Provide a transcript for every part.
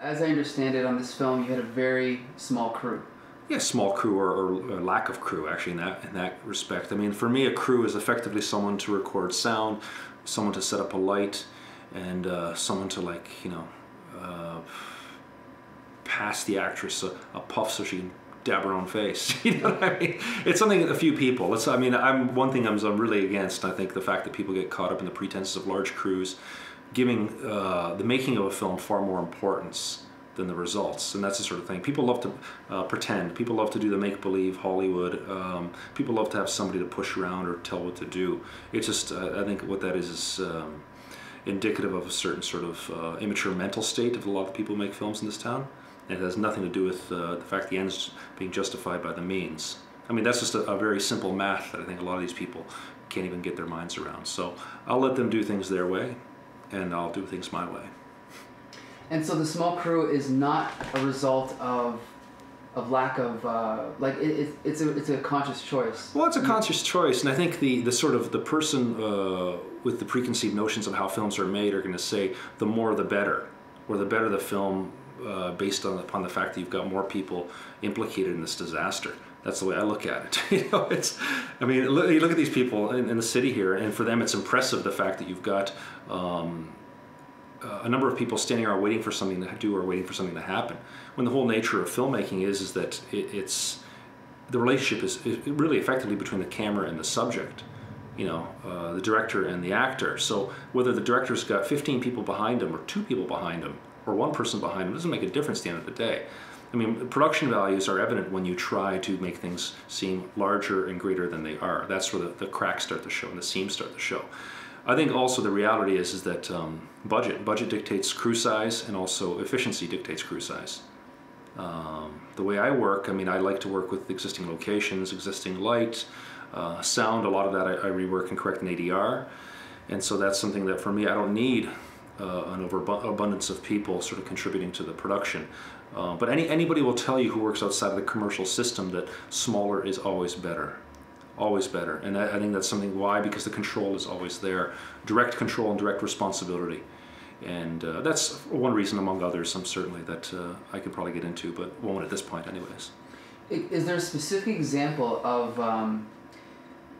as I understand it, on this film, you had a very small crew. Yeah, small crew or lack of crew, actually, in that respect. I mean, for me, a crew is effectively someone to record sound, someone to set up a light, and someone to, like, you know, pass the actress a puff so she can dab her own face. You know what I mean? It's something that a few people. I mean, one thing I'm really against. I think the fact that people get caught up in the pretenses of large crews, giving the making of a film far more importance than the results, and that's the sort of thing. People love to pretend. People love to do the make-believe Hollywood. People love to have somebody to push around or tell what to do. It's just, I think what that is indicative of a certain sort of immature mental state of a lot of people who make films in this town. And it has nothing to do with the fact the ends being justified by the means. I mean, that's just a very simple math that I think a lot of these people can't even get their minds around. So I'll let them do things their way, and I'll do things my way. And so the small crew is not a result of lack of like it's a conscious choice. Well, it's a conscious choice, and I think the sort of the person with the preconceived notions of how films are made are going to say the more the better, or the better the film based upon the fact that you've got more people implicated in this disaster. That's the way I look at it. You know, I mean, you look at these people in the city here, and for them, it's impressive the fact that you've got a number of people standing around waiting for something to do or waiting for something to happen. When the whole nature of filmmaking is that it's the relationship is really effectively between the camera and the subject, you know, the director and the actor. So whether the director's got 15 people behind him or 2 people behind him or 1 person behind him, doesn't make a difference at the end of the day. I mean, production values are evident when you try to make things seem larger and greater than they are. That's where the cracks start to show and the seams start to show. I think also the reality is that budget dictates crew size, and also efficiency dictates crew size. The way I work, I mean, I like to work with existing locations, existing light, sound. A lot of that I rework and correct in ADR, and so that's something that for me I don't need an overabundance of people sort of contributing to the production. But anybody will tell you who works outside of the commercial system that smaller is always better. Always better. And I think that's something, why? Because the control is always there. Direct control and direct responsibility. And that's one reason among others, certainly, that I could probably get into, but won't at this point anyways. Is there a specific example of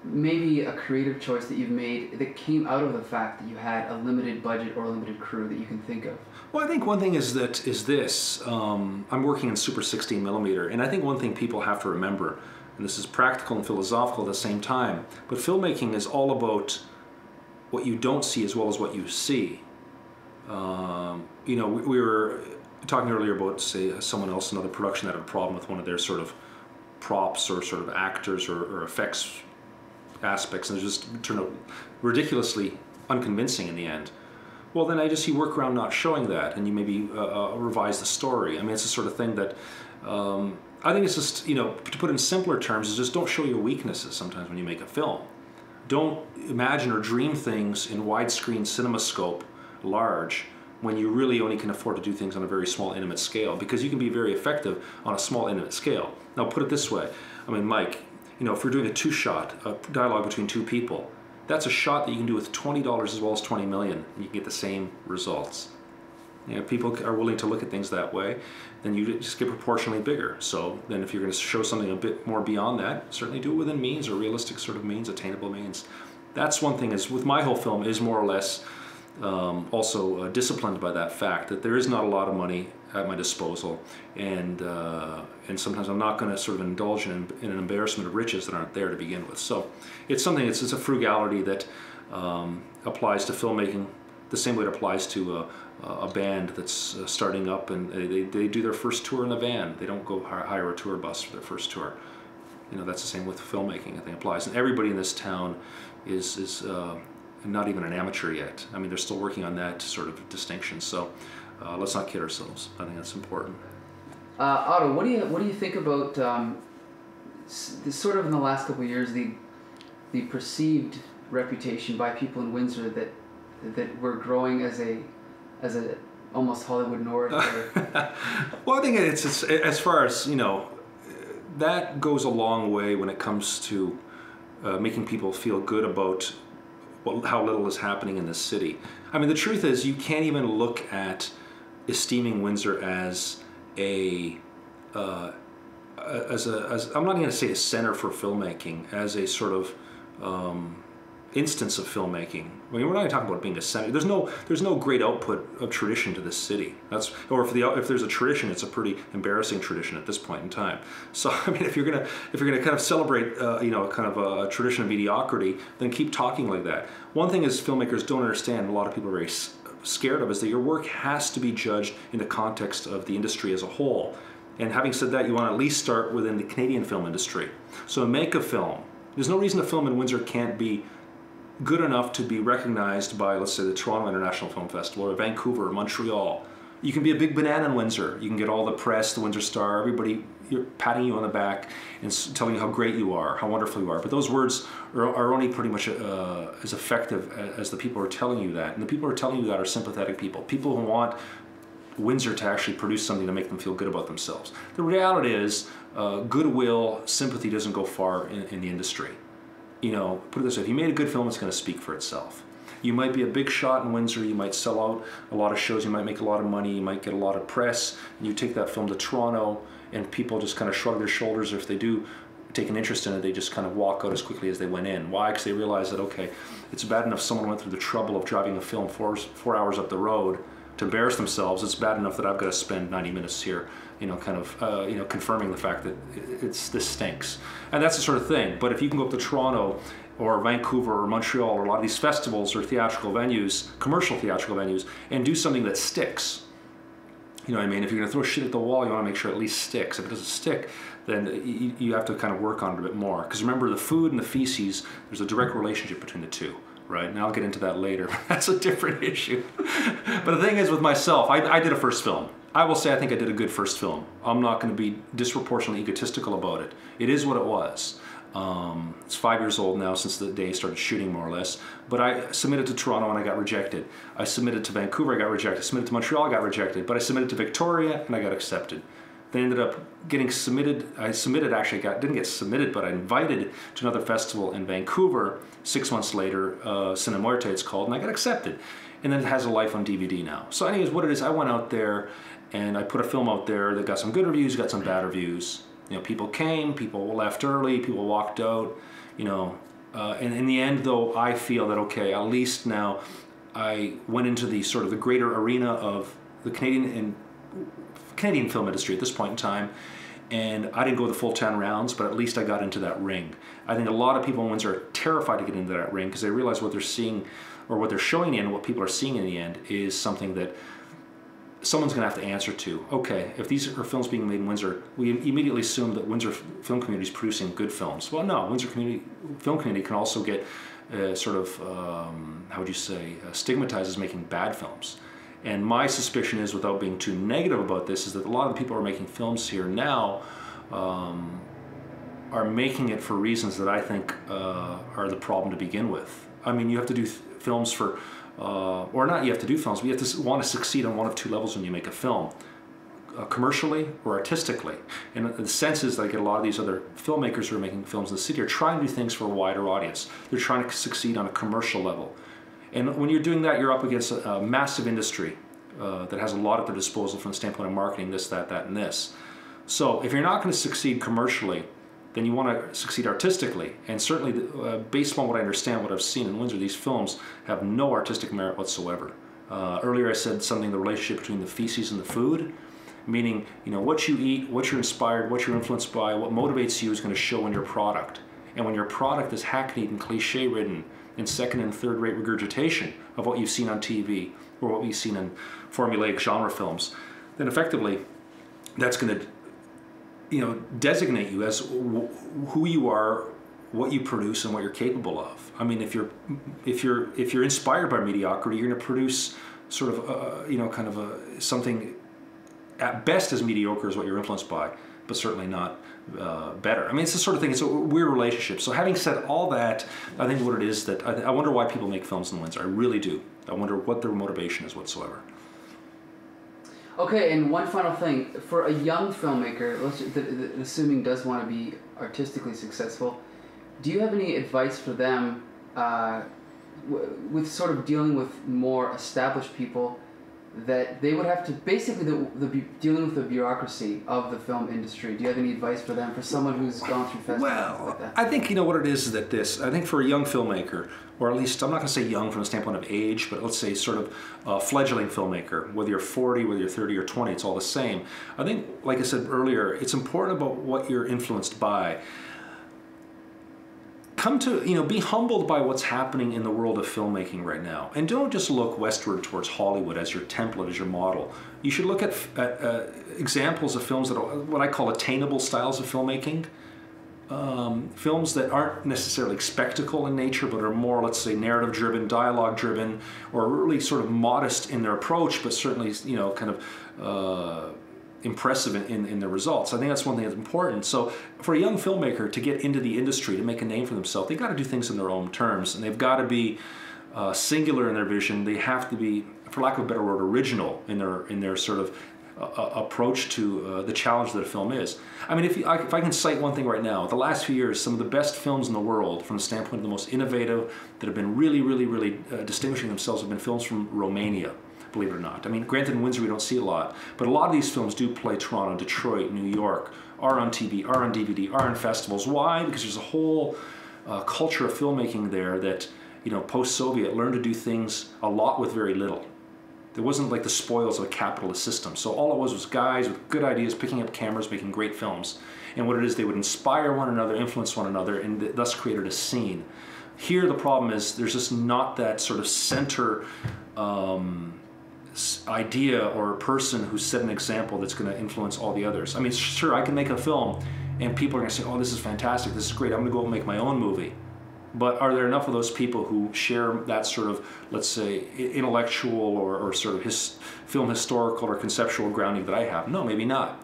maybe a creative choice that you've made that came out of the fact that you had a limited budget or a limited crew that you can think of? Well, I think one thing is this. I'm working in Super 16mm, and I think one thing people have to remember, and this is practical and philosophical at the same time, but filmmaking is all about what you don't see as well as what you see. You know, we were talking earlier about, say, someone else, another production that had a problem with one of their sort of props or sort of actors or effects aspects, and it just turned out ridiculously unconvincing in the end. Well, then you work around not showing that, and you maybe revise the story. I mean, it's the sort of thing that I think it's just, you know, to put it in simpler terms, is just don't show your weaknesses sometimes when you make a film. Don't imagine or dream things in widescreen CinemaScope large when you really only can afford to do things on a very small, intimate scale, because you can be very effective on a small, intimate scale. Now, put it this way. I mean, Mike, you know, if we're doing a 2-shot, a dialogue between 2 people, that's a shot that you can do with $20 as well as 20 million, and you can get the same results. You know, people are willing to look at things that way, then you just get proportionally bigger. So then if you're going to show something a bit more beyond that, certainly do it within means, or realistic sort of means, attainable means. That's one thing, is with my whole film is more or less also disciplined by that fact that there is not a lot of money at my disposal, and sometimes I'm not going to sort of indulge in an embarrassment of riches that aren't there to begin with. So it's something, it's a frugality that applies to filmmaking the same way it applies to a band that's starting up, and they do their first tour in a van. They don't go hire a tour bus for their first tour. You know, that's the same with filmmaking, I think applies. And everybody in this town is not even an amateur yet. I mean, they're still working on that sort of distinction. So let's not kid ourselves. I think that's important. Otto, what do you think about sort of in the last couple of years the perceived reputation by people in Windsor that we're growing as a almost Hollywood North? Well, I think it's as far as, you know, that goes a long way when it comes to making people feel good about how little is happening in this city. I mean, the truth is, you can't even look at esteeming Windsor as a I'm not going to say a center for filmmaking, as a sort of instance of filmmaking. I mean, we're not talking about being a center. There's no great output of tradition to this city. If there's a tradition, it's a pretty embarrassing tradition at this point in time. So I mean, if you're gonna kind of celebrate kind of a tradition of mediocrity, then keep talking like that. One thing is filmmakers don't understand, a lot of people are very scared of, is that your work has to be judged in the context of the industry as a whole. And having said that, you want to at least start within the Canadian film industry. So make a film. There's no reason a film in Windsor can't be good enough to be recognized by, let's say, the Toronto International Film Festival, or Vancouver, or Montreal. You can be a big banana in Windsor. You can get all the press, the Windsor Star, everybody patting you on the back and telling you how great you are, how wonderful you are. But those words are only pretty much as effective as the people who are telling you that. And the people who are telling you that are sympathetic people, people who want Windsor to actually produce something to make them feel good about themselves. The reality is, goodwill, sympathy doesn't go far in the industry. You know, put it this way, if you made a good film, it's going to speak for itself. You might be a big shot in Windsor, you might sell out a lot of shows, you might make a lot of money, you might get a lot of press, and you take that film to Toronto, and people just kind of shrug their shoulders, or if they do take an interest in it, they just kind of walk out as quickly as they went in. Why? Because they realize that, okay, it's bad enough someone went through the trouble of driving a film 4 hours up the road to embarrass themselves. It's bad enough that I've got to spend 90 minutes here, kind of, confirming the fact that this stinks. And that's the sort of thing. But if you can go up to Toronto or Vancouver or Montreal or a lot of these festivals or theatrical venues, commercial theatrical venues, and do something that sticks. You know what I mean? If you're going to throw shit at the wall, you want to make sure it at least sticks. If it doesn't stick, then you have to kind of work on it a bit more. Because remember, the food and the feces, there's a direct relationship between the two. Right, and I'll get into that later. That's a different issue. But the thing is, with myself, I did a first film. I will say I think I did a good first film. I'm not going to be disproportionately egotistical about it. It is what it was. It's 5 years old now since the day I started shooting, more or less. But I submitted to Toronto and I got rejected. I submitted to Vancouver, I got rejected. I submitted to Montreal, I got rejected. But I submitted to Victoria and I got accepted. Then ended up getting submitted. Didn't get submitted, but I invited to another festival in Vancouver 6 months later, Immature it's called, and I got accepted. And then it has a life on DVD now. So anyways, what it is, I went out there and I put a film out there that got some good reviews, got some bad reviews. You know, people came, people left early, people walked out, and in the end though, I feel that, okay, at least now I went into the sort of the greater arena of the Canadian film industry at this point in time, and I didn't go the full 10 rounds, but at least I got into that ring. I think a lot of people in Windsor are terrified to get into that ring because they realize what they're seeing, or what they're showing in, what people are seeing in the end, is something that someone's going to have to answer to. Okay, if these are films being made in Windsor, we immediately assume that Windsor film community is producing good films. Well, no, Windsor film community can also get how would you say, stigmatized as making bad films. And my suspicion is, without being too negative about this, is that a lot of the people who are making films here now are making it for reasons that I think are the problem to begin with. I mean, you have to do films for, or not you have to do films, but you have to want to succeed on one of two levels when you make a film. Commercially or artistically. And the sense is that I get a lot of these other filmmakers who are making films in the city are trying to do things for a wider audience. They're trying to succeed on a commercial level. And when you're doing that, you're up against a massive industry that has a lot at their disposal from the standpoint of marketing, this, that, and this. So if you're not going to succeed commercially, then you want to succeed artistically. And certainly, based upon what I understand, what I've seen in Windsor, these films have no artistic merit whatsoever. Earlier I said something, the relationship between the feces and the food, meaning, what you eat, what you're inspired, what you're influenced by, what motivates you is going to show in your product. And when your product is hackneyed and cliche-ridden, and second and third rate regurgitation of what you've seen on TV or what you've seen in formulaic genre films, then effectively that's going to designate you as who you are, what you produce, and what you're capable of. I mean, if you're inspired by mediocrity, you're going to produce sort of something at best as mediocre as what you're influenced by, but certainly not better. I mean, it's the sort of thing, it's a weird relationship. So having said all that, I think what it is that, I wonder why people make films in Windsor. I really do. I wonder what their motivation is whatsoever. Okay, and one final thing. For a young filmmaker, assuming does want to be artistically successful, do you have any advice for them with sort of dealing with more established people that they would have to basically dealing with the bureaucracy of the film industry. Do you have any advice for them, for someone who's gone through festivals like that? I think what it is that I think for a young filmmaker, or at least I'm not going to say young from the standpoint of age, but let's say sort of a fledgling filmmaker, whether you're 40, whether you're 30 or 20, it's all the same. I think, like I said earlier, it's important about what you're influenced by. Come to, be humbled by what's happening in the world of filmmaking right now. And don't just look westward towards Hollywood as your template, as your model. You should look at examples of films that are what I call attainable styles of filmmaking. Films that aren't necessarily spectacle in nature, but are more, let's say, narrative-driven, dialogue-driven, or really sort of modest in their approach, but certainly, kind of impressive in the results. I think that's one thing that's important. So for a young filmmaker to get into the industry, to make a name for themselves, they've got to do things in their own terms, and they've got to be singular in their vision. They have to be, for lack of a better word, original in their sort of approach to the challenge that a film is. I mean, if I can cite one thing right now, the last few years, some of the best films in the world, from the standpoint of the most innovative, that have been really, really, really distinguishing themselves, have been films from Romania. Believe it or not. I mean, granted, in Windsor we don't see a lot, but a lot of these films do play Toronto, Detroit, New York, are on TV, are on DVD, are on festivals. Why? Because there's a whole culture of filmmaking there that, post-Soviet learned to do things a lot with very little. There wasn't like the spoils of a capitalist system. So all it was guys with good ideas picking up cameras, making great films. And what it is, they would inspire one another, influence one another, and thus created a scene. Here the problem is there's just not that sort of center idea or a person who set an example that's going to influence all the others. I mean, sure, I can make a film and people are going to say, oh, this is fantastic, this is great, I'm going to go and make my own movie. But are there enough of those people who share that sort of, let's say, intellectual or sort of film historical or conceptual grounding that I have? No, maybe not.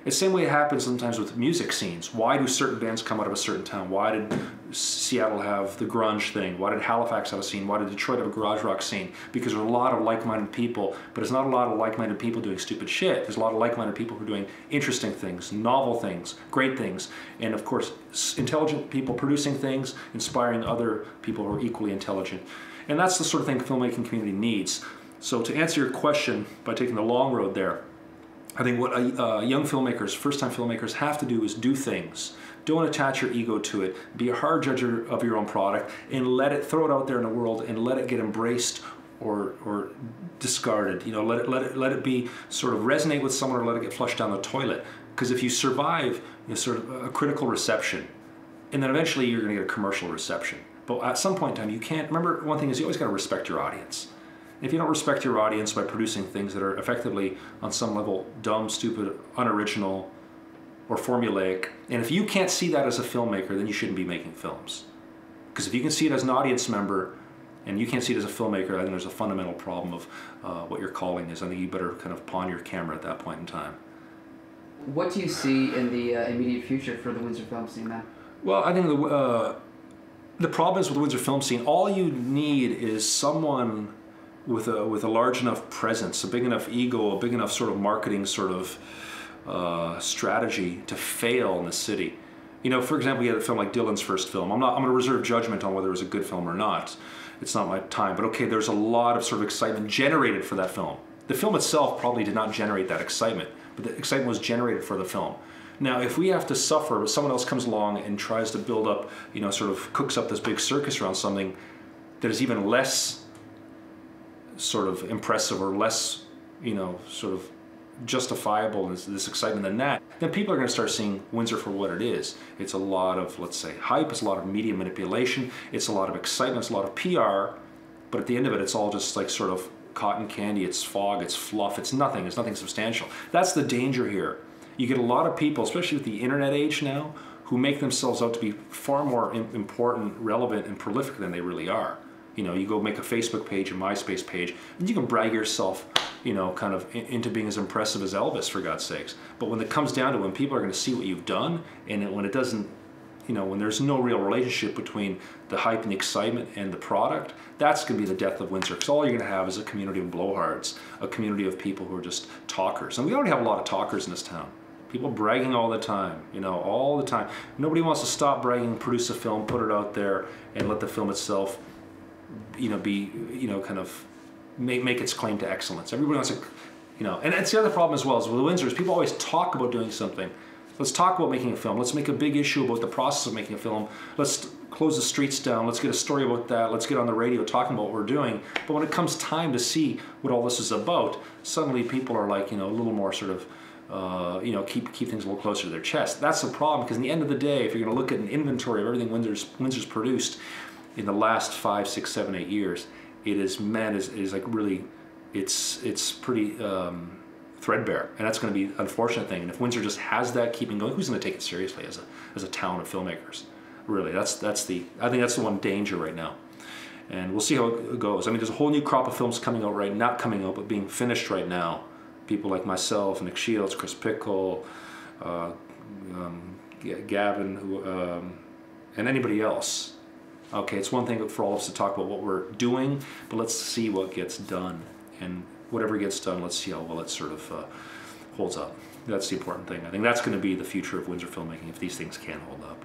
It's the same way it happens sometimes with music scenes. Why do certain bands come out of a certain town? Why did Seattle have the grunge thing? Why did Halifax have a scene? Why did Detroit have a garage rock scene? Because there's a lot of like-minded people, but there's not a lot of like-minded people doing stupid shit. There's a lot of like-minded people who are doing interesting things, novel things, great things, and of course, intelligent people producing things, inspiring other people who are equally intelligent. And that's the sort of thing the filmmaking community needs. So to answer your question, by taking the long road there, I think what young filmmakers, first-time filmmakers have to do is do things. Don't attach your ego to it. Be a hard judge of your own product and throw it out there in the world and let it get embraced or discarded. Let it be sort of resonate with someone or let it get flushed down the toilet. Because if you survive sort of a critical reception, and then eventually you're going to get a commercial reception. But at some point in time, you can't. Remember, one thing is you always got to respect your audience. If you don't respect your audience by producing things that are effectively, on some level, dumb, stupid, unoriginal, or formulaic, and if you can't see that as a filmmaker, then you shouldn't be making films. Because if you can see it as an audience member, and you can't see it as a filmmaker, I think there's a fundamental problem of what your calling is. I think you better kind of pawn your camera at that point in time. What do you see in the immediate future for the Windsor film scene then? Well, I think the problem is with the Windsor film scene, all you need is someone with a large enough presence, a big enough ego, a big enough sort of marketing sort of strategy to fail in the city. For example, you had a film like Dylan's first film. I'm going to reserve judgment on whether it was a good film or not. It's not my time. But okay, there's a lot of sort of excitement generated for that film. The film itself probably did not generate that excitement, but the excitement was generated for the film. Now, if we have to suffer, but someone else comes along and tries to build up, sort of cooks up this big circus around something that is even less sort of impressive or less, sort of justifiable in this excitement than that, then people are going to start seeing Windsor for what it is. It's a lot of, let's say, hype, it's a lot of media manipulation, it's a lot of excitement, it's a lot of PR, but at the end of it, it's all just like sort of cotton candy, it's fog, it's fluff, it's nothing substantial. That's the danger here. You get a lot of people, especially with the internet age now, who make themselves out to be far more important, relevant, and prolific than they really are. You go make a Facebook page, a MySpace page, and you can brag yourself, kind of into being as impressive as Elvis, for God's sakes. But when it comes down to when people are going to see what you've done, and when it doesn't, when there's no real relationship between the hype and the excitement and the product, that's going to be the death of Windsor. Because all you're going to have is a community of blowhards, a community of people who are just talkers. And we already have a lot of talkers in this town. People bragging all the time, all the time. Nobody wants to stop bragging, produce a film, put it out there, and let the film itself be kind of make its claim to excellence. Everybody wants to, and that's the other problem as well, is with Windsor, is people always talk about doing something. Let's talk about making a film. Let's make a big issue about the process of making a film. Let's close the streets down. Let's get a story about that. Let's get on the radio talking about what we're doing. But when it comes time to see what all this is about, suddenly people are like, a little more sort of, keep things a little closer to their chest. That's the problem, because in the end of the day, if you're going to look at an inventory of everything Windsor's produced in the last 5, 6, 7, 8 years, it is like really, it's pretty threadbare, and that's going to be an unfortunate thing. And if Windsor just has that keeping going, who's going to take it seriously as a town of filmmakers? Really, I think that's the one danger right now. And we'll see how it goes. I mean, there's a whole new crop of films coming out not coming out, but being finished right now. People like myself, Nick Shields, Chris Pickle, Gavin, and anybody else. Okay, it's one thing for all of us to talk about what we're doing, but let's see what gets done. And whatever gets done, let's see how well it sort of holds up. That's the important thing. I think that's going to be the future of Windsor filmmaking, if these things can hold up.